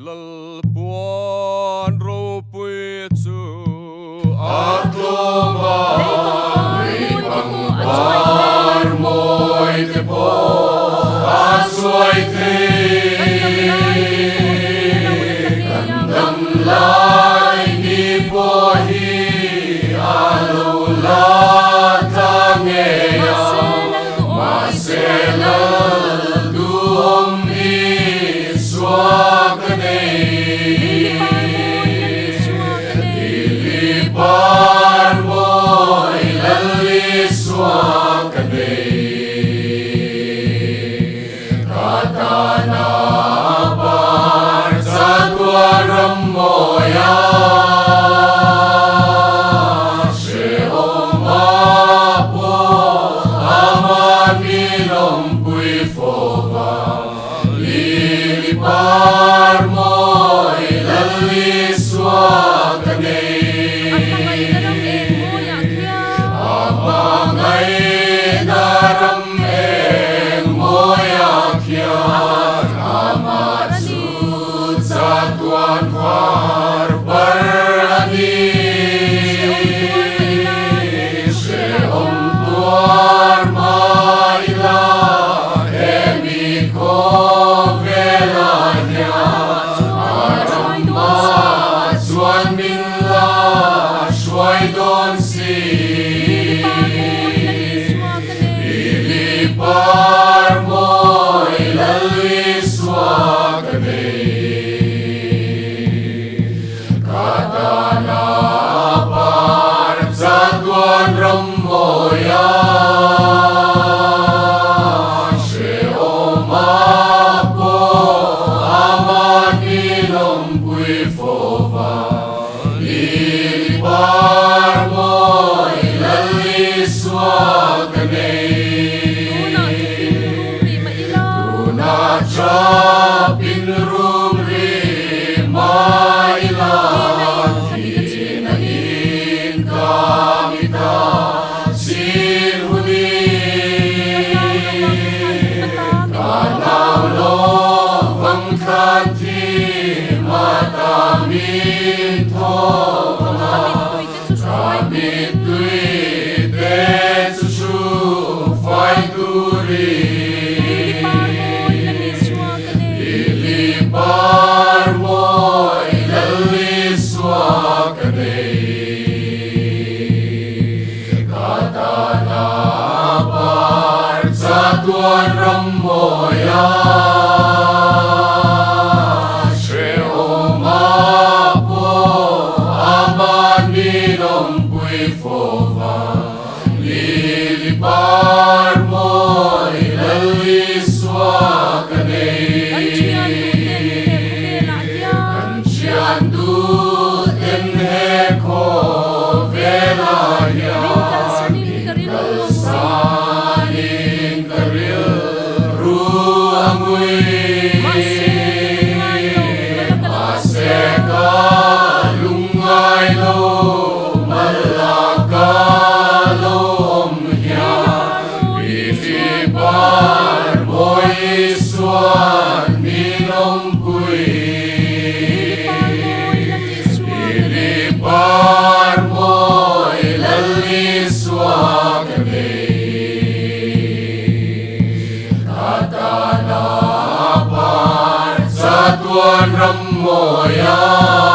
lal puan ro pui chu Atloma ripang par moi te po asoi te kandam lai ni po hi alo la tange ya masela duom hi swakane par moi lalli swakane katana par satwaram moya she oma po amanilom pui fova lili par moi lalli swakane Tuan var berani se om tuar maila emi ko velanya arama tuan minla shwai don si ili par moi lalli swakane katana par satuan rammoya she oma po amanilom pui fova lili par moi lalli swakane tuna chapin rumri maila Tuan rammoya she oma po amanilom pui fova lili par moi lalli swakane kancian du ten he ko velaya Tuan rammoya